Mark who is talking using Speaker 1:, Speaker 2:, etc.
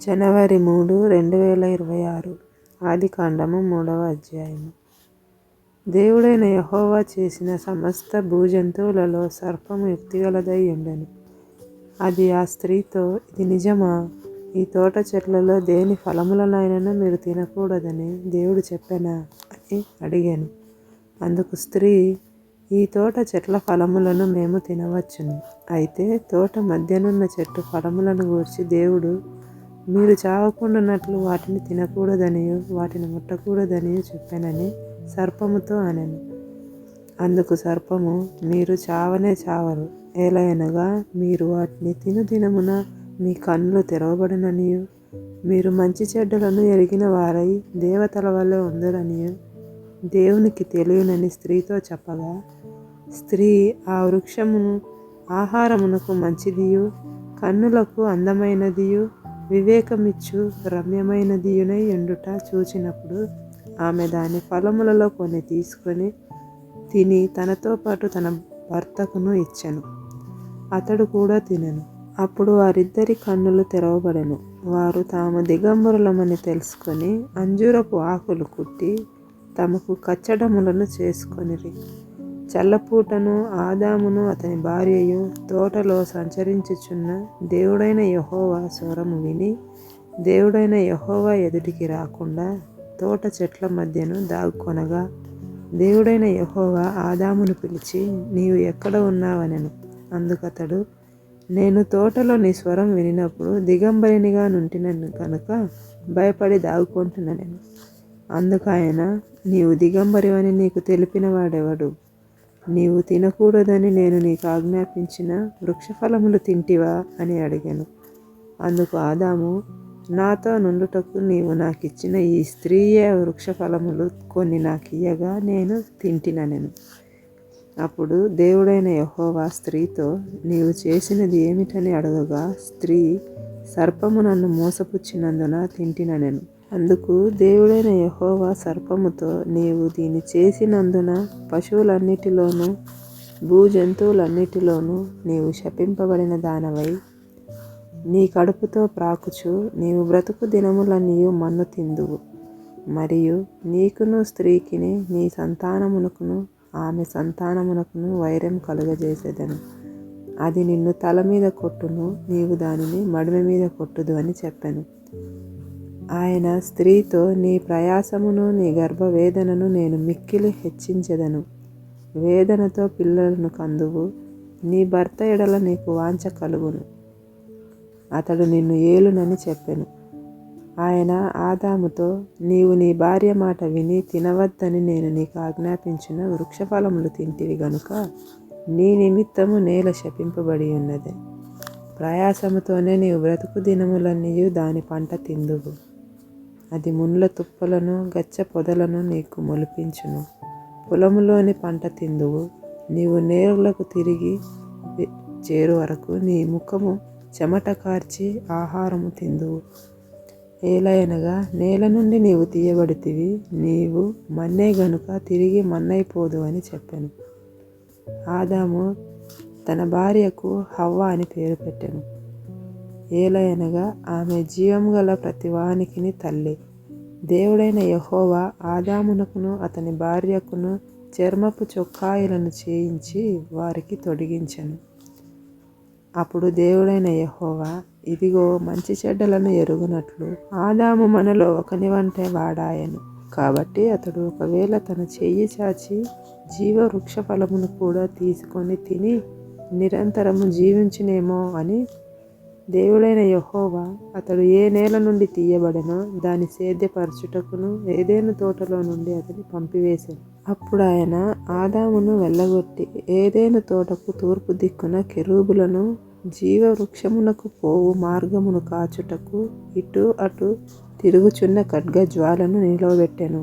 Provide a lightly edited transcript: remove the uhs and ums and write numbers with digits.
Speaker 1: జనవరి 3, 2026 ఆదికాండము 3వ అధ్యాయము. దేవుడైన యెహోవా చేసిన సమస్త భూజంతువులలో సర్పము యుక్తిగలదై ఉండెను. అది ఆ స్త్రీతో, ఇది నిజమా? ఈ తోట చెట్లలో దేని ఫలములనైనను మీరు తినకూడదని దేవుడు చెప్పెనా అని అడిగాను. అందుకు స్త్రీ, ఈ తోట చెట్ల ఫలములను మేము తినవచ్చును. అయితే తోట మధ్యనున్న చెట్టు ఫలములను గూర్చి దేవుడు మీరు చావకుండునట్లు వాటిని తినకూడదనియు వాటిని ముట్టకూడదనియు చెప్పెనని సర్పముతో అనెను. అందుకు సర్పము, మీరు చావనే చావరు. ఏలయనగా మీరు వాటిని తిను దినమున మీ కన్నులు తెరవబడుననియు మీరు మంచి చెడ్డలను ఎరిగిన వారై దేవతల వలె ఉందురనియు దేవునికి తెలియనని స్త్రీతో చెప్పగా, స్త్రీ ఆ వృక్షమును ఆహారమునకు మంచిదియు కన్నులకు అందమైనదియు వివేకమిచ్చు రమ్యమైనదియునై ఉండుట చూచినప్పుడు ఆమె దాని ఫలములలో కొన్ని తీసుకొని తిని తనతో పాటు తన భర్తకును ఇచ్చెను. అతడు కూడా తినెను. అప్పుడు వారిద్దరి కన్నులు తెరవబడెను. వారు తాము దిగంబరులమని తెలుసుకొని అంజూరపు ఆకులు కుట్టి తమకు కచ్చడములను చేసుకొనిరి. చల్లపూటను ఆదామును అతని భార్యయు తోటలో సంచరించుచున్న దేవుడైన యెహోవా స్వరము విని దేవుడైన యెహోవా ఎదుటికి రాకుండా తోట చెట్ల మధ్యను దాగుకొనగా, దేవుడైన యెహోవా ఆదామును పిలిచి, నీవు ఎక్కడ ఉన్నావనెను. అందుకతడు, నేను తోటలో నీ స్వరం వినినప్పుడు దిగంబరినిగా నుంటినను కనుక భయపడి దాగుకొంటుననెను. అందుకాయన, నీవు దిగంబరివని నీకు తెలిపిన వాడెవడు? నీవు తినకూడదని నేను నీకు ఆజ్ఞాపించిన వృక్షఫలములు తింటివా అని అడిగాను. అందుకు ఆదాము, నాతో నుండుటకు నీవు నాకిచ్చిన ఈ స్త్రీయే వృక్షఫలములు కొన్ని నాకియ్యగా నేను తింటిననెను. అప్పుడు దేవుడైన యెహోవా స్త్రీతో, నీవు చేసినది ఏమిటని అడగగా, స్త్రీ, సర్పము నన్ను మోసపుచ్చినందున తింటిననెను. అందుకు దేవుడైన యెహోవా సర్పముతో, నీవు దీన్ని చేసినందున పశువులన్నిటిలోనూ భూజంతువులన్నిటిలోనూ నీవు శపింపబడిన దానవై నీ కడుపుతో ప్రాకుచు నీవు బ్రతుకు దినములన్నీయు మన్ను తిందువు. మరియు నీకును స్త్రీకిని నీ సంతానమునకును ఆమె సంతానమునకును వైరం కలుగజేసేదను. అది నిన్ను తల మీద కొట్టును, నీవు దానిని మడిమె మీద కొట్టుదు అని చెప్పెను. ఆయన స్త్రీతో, నీ ప్రయాసమును నీ గర్భవేదనను నేను మిక్కిలి హెచ్చించెదను. వేదనతో పిల్లలను కందువు. నీ భర్త ఎడల నీకు వాంఛ కలుగును, అతడు నిన్ను ఏలునని చెప్పెను. ఆయన ఆదాముతో, నీవు నీ భార్య మాట విని తినవద్దని నేను నీకు ఆజ్ఞాపించిన వృక్షఫలములు తింటివి గనుక నీ నిమిత్తము నేల శపింపబడి ఉన్నది. ప్రయాసముతోనే నీవు బ్రతుకు దినములన్నీయు దాని పంట తిందువు. అది ముండ్ల తుప్పలను గచ్చ పొదలను నీకు మొలిపించును. పొలములోని పంట తిందువు. నీవు నేలకు తిరిగి చేరు వరకు నీ ముఖము చెమట కార్చి ఆహారము తిందువు. ఏలయనగా నేల నుండి నీవు తీయబడితివి, నీవు మన్నే గనుక తిరిగి మన్నైపోదు అని చెప్పెను. ఆదాము తన భార్యకు హవ్వ అని పేరు పెట్టెను. ఏలయనగా ఆమె జీవము గల ప్రతివానికిని తల్లి. దేవుడైన యెహోవా ఆదామునకును అతని భార్యకును చర్మపు చొక్కాయిలను చేయించి వారికి తొడిగించెను. అప్పుడు దేవుడైన యెహోవా, ఇదిగో మంచి చెడ్డలను ఎరుగునట్లు ఆదాము మనలో ఒకని వంటే వాడాయెను. కాబట్టి అతడు ఒకవేళ తన చెయ్యి చాచి జీవ వృక్ష ఫలమును కూడా తీసుకొని తిని నిరంతరము జీవించునేమో అని దేవుడైన యెహోవా అతడు ఏ నేల నుండి తీయబడెనో దాని సేద్యపరచుటకును ఏదెను తోటలో నుండి అతని పంపివేశాను. అప్పుడు ఆయన ఆదామును వెళ్ళగొట్టి ఏదెను తోటకు తూర్పు దిక్కున కెరూబులను జీవ వృక్షమునకు పోవు మార్గమును కాచుటకు ఇటు అటు తిరుగుచున్న ఖడ్గజ్వాలను నిలవబెట్టెను.